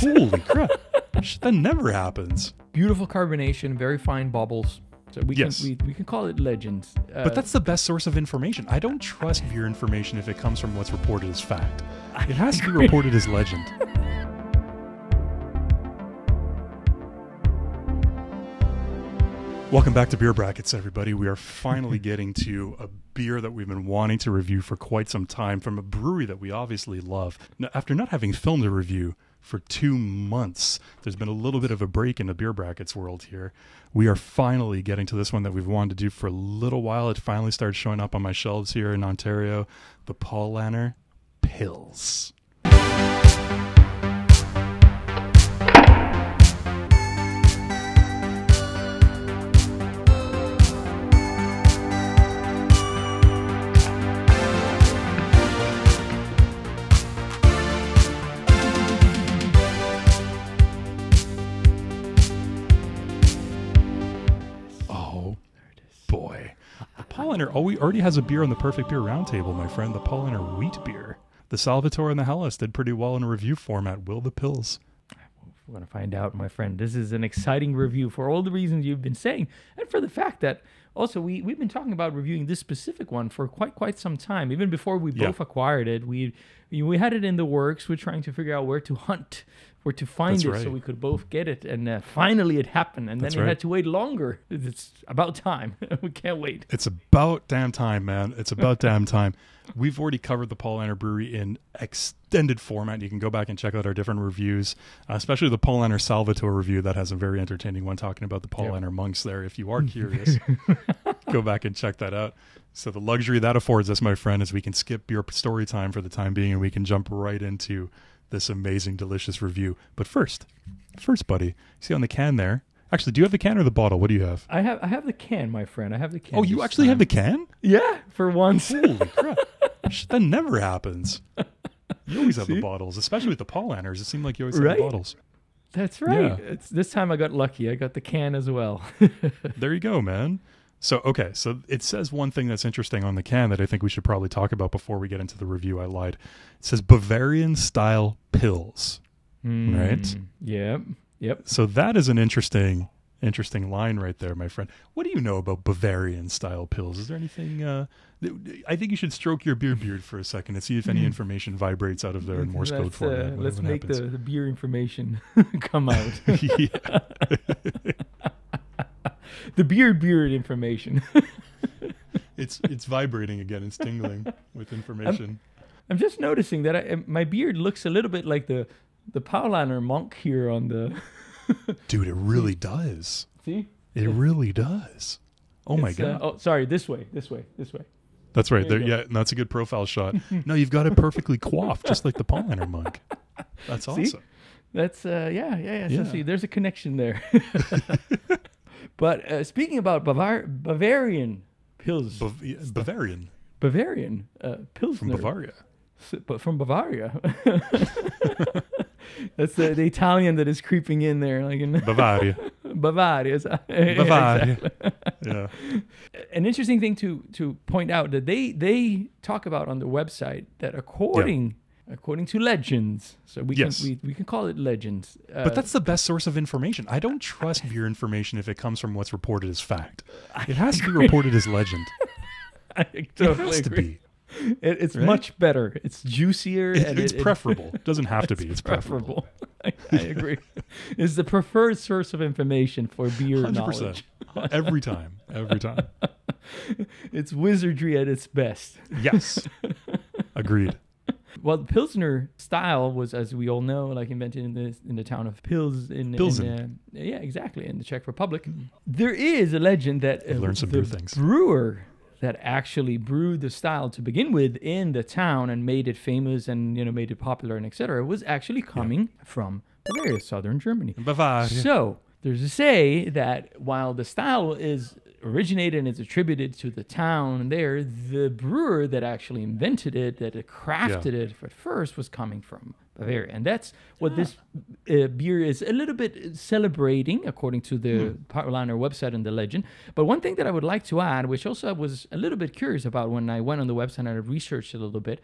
Holy crap. That never happens. Beautiful carbonation, very fine bubbles. So we Yes. can call it legends. But that's the best source of information. I don't trust beer information if it comes from what's reported as fact. It has to be reported as legend. Welcome back to Beer Brackets, everybody. We are finally getting to a beer that we've been wanting to review for quite some time from a brewery that we obviously love. Now, after not having filmed a review for 2 months, there's been a little bit of a break in the Beer Brackets world here. We are finally getting to this one that we've wanted to do for a little while. It finally started showing up on my shelves here in Ontario, the Paulaner Pils. Paulaner already has a beer on the Perfect Beer Roundtable, my friend, the Paulaner Wheat Beer. The Salvatore and the Hellas did pretty well in a review format. Will the Pils? We're going to find out, my friend. This is an exciting review for all the reasons you've been saying, and for the fact that also we've been talking about reviewing this specific one for quite some time. Even before we both acquired it, we had it in the works. We're trying to figure out where to hunt, where to find so we could both get it. And finally it happened. And then we had to wait longer. It's about time. We can't wait. It's about damn time, man. It's about damn time. We've already covered the Paulaner Brewery in extended format. You can go back and check out our different reviews, especially the Paulaner Salvatore review. That has a very entertaining one talking about the Paulaner monks there. If you are curious, go back and check that out. So the luxury that affords us, my friend, is we can skip your story time for the time being, and we can jump right into this amazing, delicious review. But first, buddy, see on the can there? Actually, do you have the can or the bottle? What do you have? I have the can, my friend. I have the can. Oh, you actually have the can? Yeah, for once. Holy crap. That never happens. You always have the bottles, especially with the Paulaners. It seemed like you always have the bottles. That's right. Yeah. This time I got lucky. I got the can as well. There you go, man. So it says one thing that's interesting on the can that I think we should probably talk about before we get into the review. I lied. It says Bavarian style Pils, right? Yep. So that is an interesting line right there, my friend. What do you know about Bavarian style Pils? Is there anything? I think you should stroke your beard for a second and see if any information vibrates out of there in Morse code format. Let's make the beer information come out. The beard information. It's vibrating again. It's tingling with information. I'm just noticing that my beard looks a little bit like the Paulaner monk here on the... Dude, it really does. See? It really does. Oh my God. Sorry, this way. That's right. There, yeah, that's a good profile shot. No, you've got it perfectly coiffed, just like the Paulaner monk. That's awesome. See? That's, yeah. So see, there's a connection there. But speaking about Bavarian Pils. Bavarian Pilsner. From Bavaria. But from Bavaria. That's the Italian that is creeping in there. Like in Bavaria. Bavaria. Bavaria. Yeah. An interesting thing to point out that they talk about on the website that according to legends, so we can call it legends. But that's the best source of information. I don't trust beer information if it comes from what's reported as fact. It has to be reported as legend. I totally it has agree. to be. It's much better. It's juicier. It's preferable. It doesn't have to be. It's preferable. I agree. It's the preferred source of information for beer 100%. Knowledge. Every time. It's wizardry at its best. Yes. Agreed. Well, the Pilsner style was, as we all know, like invented in the town of Pilsen. Yeah, exactly, in the Czech Republic. There is a legend that I've learned some the new things. Brewer that actually brewed the style to begin with in the town and made it famous and made it popular and etc. was actually coming from Bavaria, southern Germany. Bavaria. So there's a say that while the style is originated and is attributed to the town there, the brewer that actually invented it, that crafted it at first, was coming from Bavaria. And that's what this beer is a little bit celebrating, according to the Paulaner website and the legend. But one thing that I would like to add, which also I was a little bit curious about when I went on the website and I researched it a little bit,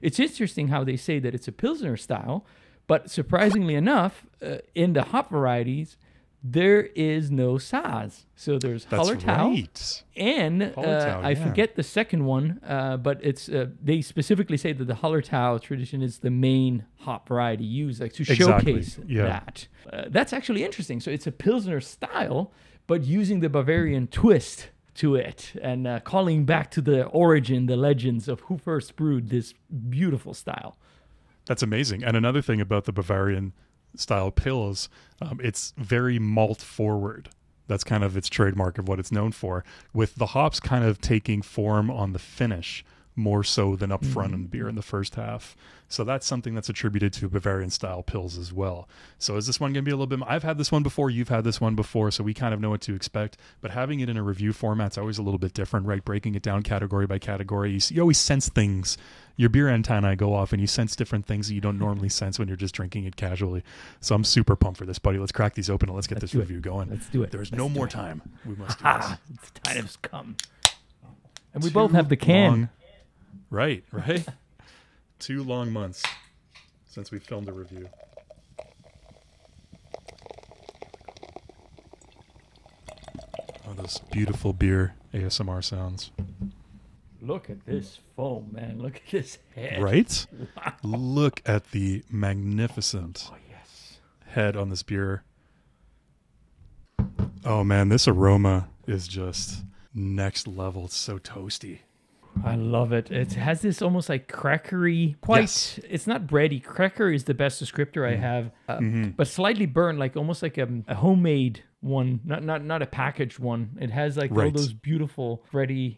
it's interesting how they say that it's a Pilsner style, But surprisingly enough, in the hop varieties, there is no Saaz. So there's Hallertau, right. and Hallertau, I forget the second one, but it's they specifically say that the Hallertau tradition is the main hop variety used, like to showcase that. That's actually interesting. So it's a Pilsner style, but using the Bavarian twist to it, and calling back to the origin, the legends of who first brewed this beautiful style. That's amazing. And another thing about the Bavarian style Pils, it's very malt forward. That's kind of its trademark of what it's known for, with the hops kind of taking form on the finish more so than up front in beer in the first half. So that's something that's attributed to Bavarian style Pils as well. So is this one going to be a little bit, I've had this one before, you've had this one before, so we kind of know what to expect, but having it in a review format's always a little bit different, right? Breaking it down category by category. You always sense things. Your beer antennae go off and you sense different things that you don't normally sense when you're just drinking it casually. So I'm super pumped for this, buddy. Let's crack these open and let's get this review going. Let's do it. There's no more time. We must do this. It's time has come. And we both have the can. Right. 2 long months since we filmed a review. Oh, those beautiful beer ASMR sounds. Look at this foam, man. Look at this head. Right? Wow. Look at the magnificent head on this beer. Oh, man, this aroma is just next level. It's so toasty. I love it. It has this almost like crackery, it's not bready. Cracker is the best descriptor I have, but slightly burnt, like almost like a homemade one, not a packaged one. It has like all those beautiful bready,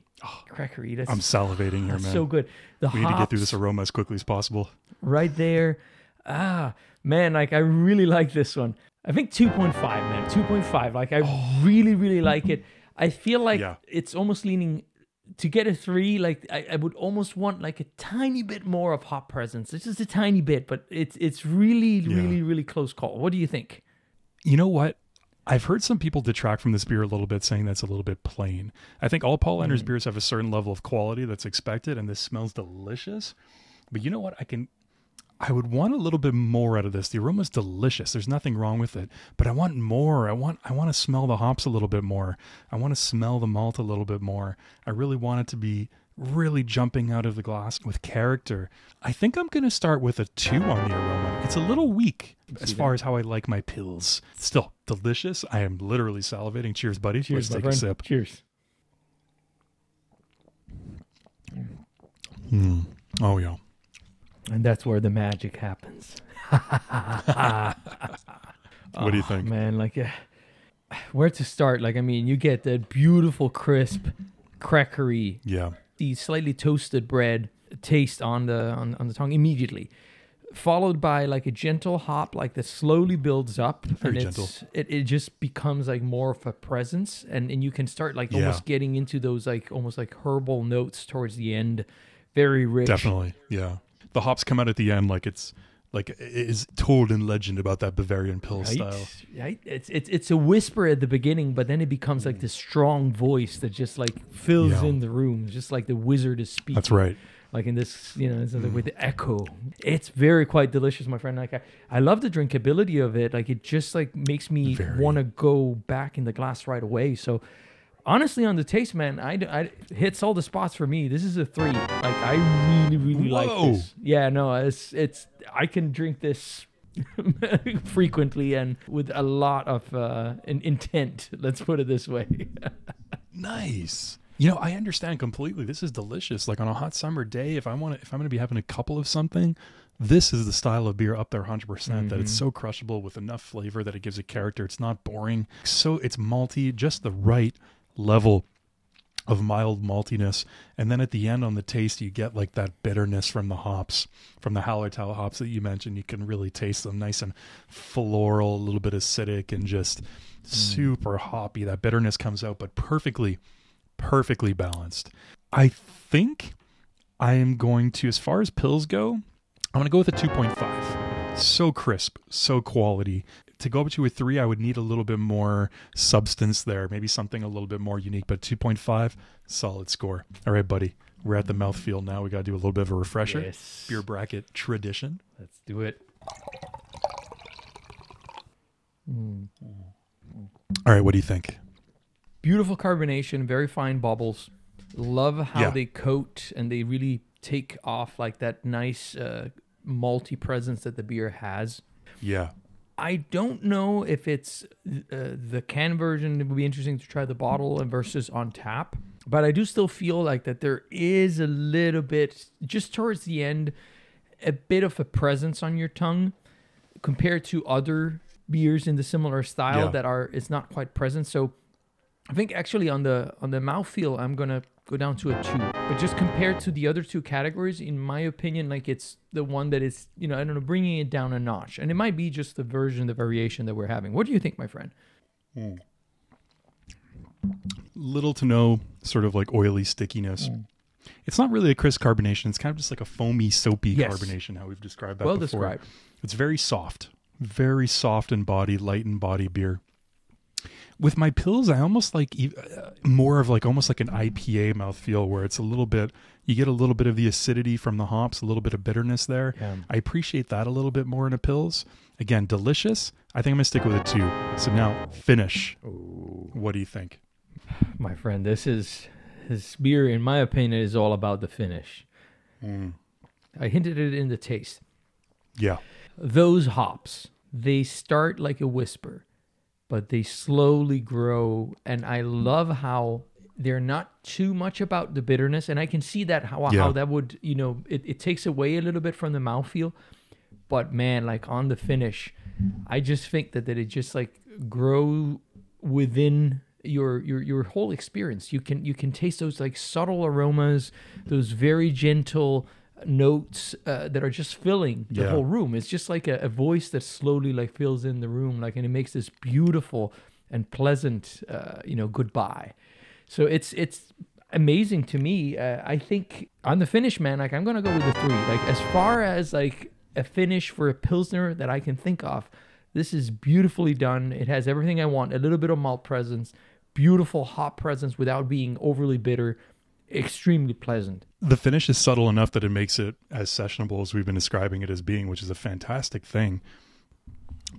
crackery. I'm salivating here, man. So good. We need to get through this aroma as quickly as possible. Right there. Man, like I really like this one. I think 2.5, man. 2.5. Like I really, really like it. I feel like it's almost leaning to get a 3. Like I would almost want like a tiny bit more of hop presence. It's just a tiny bit, but it's really, really close call. What do you think? You know what? I've heard some people detract from this beer a little bit, saying that's a little bit plain. I think all Paulaner's beers have a certain level of quality that's expected, and this smells delicious. But you know what? I would want a little bit more out of this. The aroma's delicious. There's nothing wrong with it, but I want more. I want to smell the hops a little bit more. I want to smell the malt a little bit more. I really want it to be really jumping out of the glass with character. I think I'm going to start with a 2 on the aroma. It's a little weak as far as how I like my Pils. Still delicious. I am literally salivating. Cheers, buddy. Cheers, Let's take a sip. Cheers. Oh, yeah. And that's where the magic happens. What do you think? Man, like, where to start? Like, I mean, you get that beautiful, crisp, crackery, the slightly toasted bread taste on the tongue immediately, followed by like a gentle hop, like that slowly builds up. Very and gentle. It just becomes like more of a presence, and you can start like almost getting into those like almost like herbal notes towards the end. Very rich. Definitely, yeah. The hops come out at the end like it's like it is told in legend about that Bavarian Pils style. Right. It's a whisper at the beginning, but then it becomes like this strong voice that just like fills in the room, just like the wizard is speaking. That's right. Like in this, with the echo. It's very quite delicious, my friend. Like I love the drinkability of it. Like it just like makes me want to go back in the glass right away. So honestly, on the taste, man, I hits all the spots for me. This is a 3. Like I really like this. Yeah, no, it's I can drink this frequently and with a lot of intent. Let's put it this way. Nice. You know, I understand completely. This is delicious. Like on a hot summer day, if I'm going to be having a couple of something, this is the style of beer up there 100%, that it's so crushable with enough flavor that it gives it character. It's not boring. So it's malty, just the right level of mild maltiness. And then at the end on the taste, you get like that bitterness from the hops, from the Hallertau hops that you mentioned. You can really taste them nice and floral, a little bit acidic and just super hoppy. That bitterness comes out, but perfectly balanced. I think I am going to, as far as Pils go, I'm going to go with a 2.5. So crisp, so quality. To go up to a 3, I would need a little bit more substance there. Maybe something a little bit more unique, but 2.5, solid score. All right, buddy. We're at the mouthfeel now. We got to do a little bit of a refresher. Yes. Beer bracket tradition. Let's do it. All right, what do you think? Beautiful carbonation, very fine bubbles. Love how they coat and they really take off like that nice malty presence that the beer has. Yeah. I don't know if it's the can version. It would be interesting to try the bottle versus on tap. But I do still feel like that there is a little bit, just towards the end, a bit of a presence on your tongue compared to other beers in the similar style that are, it's not quite present. So I think actually on the mouthfeel, I'm going to go down to a 2. But just compared to the other 2 categories, in my opinion, like it's the one that is, I don't know, bringing it down a notch. And it might be just the variation that we're having. What do you think, my friend? Little to no sort of like oily stickiness. It's not really a crisp carbonation. It's kind of just like a foamy, soapy carbonation, how we've described that before. Well described. It's very soft in body, light in body beer. With my Pils, I almost like more of like almost like an IPA mouthfeel where it's a little bit, you get a little bit of the acidity from the hops, a little bit of bitterness there. Yeah. I appreciate that a little bit more in a Pils. Again, delicious. I think I'm going to stick with a 2. So now, finish. Ooh. What do you think? My friend, this beer, in my opinion, is all about the finish. I hinted it in the taste. Yeah. Those hops, they start like a whisper, but they slowly grow. And I love how they're not too much about the bitterness. And I can see that how that would, it takes away a little bit from the mouthfeel. But man, like on the finish, I just think that it just like grow within your whole experience. You can taste those like subtle aromas, those very gentle notes that are just filling the whole room. It's just like a voice that slowly like fills in the room, like, and it makes this beautiful and pleasant goodbye. So it's amazing to me. I think on the finish, man, like I'm gonna go with a 3. Like as far as like a finish for a Pilsner that I can think of, this is beautifully done. It has everything I want. A little bit of malt presence, beautiful hop presence without being overly bitter, extremely pleasant. The finish is subtle enough that it makes it as sessionable as we've been describing it as being, which is a fantastic thing.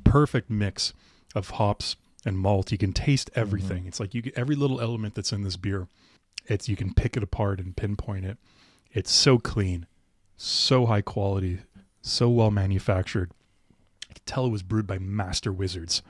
Perfect mix of hops and malt. You can taste everything. It's like every little element that's in this beer, you can pick it apart and pinpoint it. It's so clean, so high quality, so well manufactured. I could tell it was brewed by master wizards.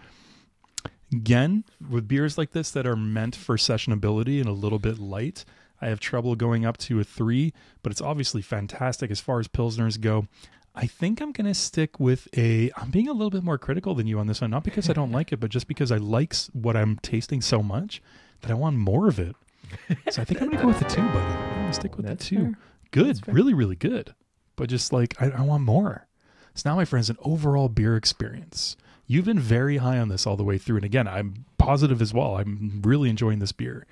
Again, with beers like this that are meant for sessionability and a little bit light, I have trouble going up to a 3, but it's obviously fantastic as far as Pilsners go. I think I'm going to stick with I'm being a little bit more critical than you on this one, not because I don't like it, but just because I like what I'm tasting so much that I want more of it. So I think I'm going to go with the 2, buddy. I'm going to stick with the 2. Fair. Good, really, really good. But just like, I want more. So now, my friends, an overall beer experience. You've been very high on this all the way through. And again, I'm positive as well. I'm really enjoying this beer.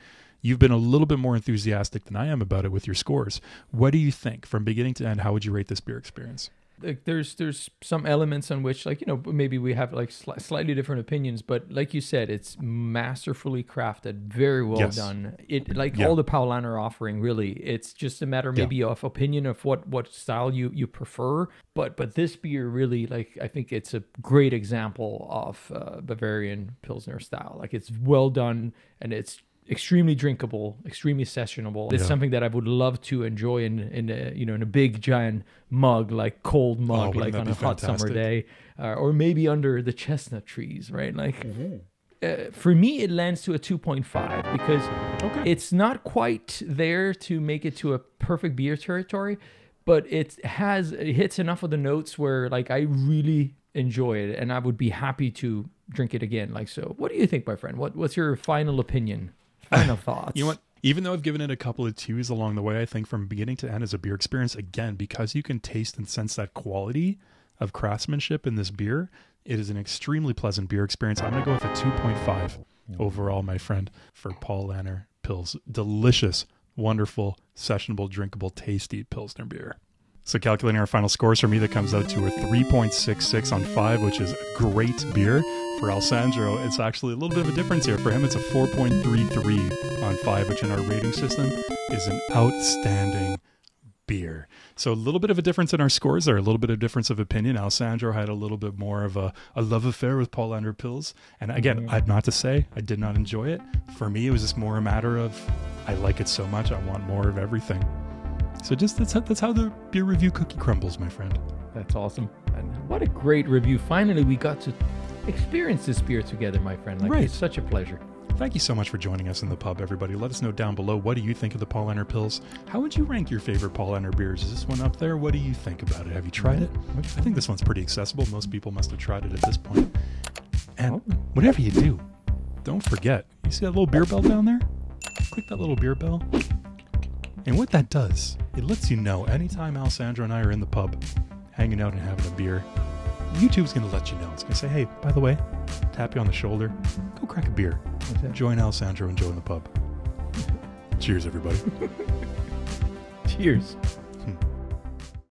You've been a little bit more enthusiastic than I am about it with your scores. What do you think from beginning to end? How would you rate this beer experience? Like there's some elements on which, like, maybe we have like slightly different opinions, but like you said, it's masterfully crafted, very well done. It all the Paulaner offering, really, it's just a matter maybe of opinion of what style you prefer. But this beer really, like, I think it's a great example of Bavarian Pilsner style. Like, it's well done and it's extremely drinkable, extremely sessionable. It's something that I would love to enjoy in a big giant mug, like cold mug, like on a hot summer day, or maybe under the chestnut trees, right? Like for me, it lands to a 2.5 because it's not quite there to make it to a perfect beer territory, but it hits enough of the notes where like I really enjoy it and I would be happy to drink it again. Like, so what do you think, my friend? What's your final opinion? Final thoughts. You know what? Even though I've given it a couple of 2s along the way, I think from beginning to end as a beer experience, again, because you can taste and sense that quality of craftsmanship in this beer, it is an extremely pleasant beer experience. I'm going to go with a 2.5 overall, my friend, for Paulaner Pils. Delicious, wonderful, sessionable, drinkable, tasty Pilsner beer. So calculating our final scores, for me, that comes out to a 3.66 on 5, which is a great beer. For Alessandro, it's actually a little bit of a difference here. For him, it's a 4.33 on 5, which in our rating system is an outstanding beer. So a little bit of a difference in our scores there, a little bit of difference of opinion. Alessandro had a little bit more of a love affair with Paulaner Pils. And again, I'd not to say I did not enjoy it. For me, it was just more a matter of I like it so much, I want more of everything. So just that's how the beer review cookie crumbles, my friend. That's awesome. And what a great review. Finally, we got to experience this beer together, my friend. Like, Right. It's such a pleasure. Thank you so much for joining us in the pub, everybody. Let us know down below, what do you think of the Paulaner Pils? How would you rank your favorite Paulaner beers? Is this one up there? What do you think about it? Have you tried it? I think this one's pretty accessible. Most people must have tried it at this point. And whatever you do, don't forget, you see that little beer bell down there? Click that little beer bell. And what that does, it lets you know anytime Alessandro and I are in the pub, hanging out and having a beer, YouTube's going to let you know. It's going to say, hey, by the way, tap you on the shoulder, go crack a beer. Join Alessandro and join the pub. Cheers, everybody. Cheers.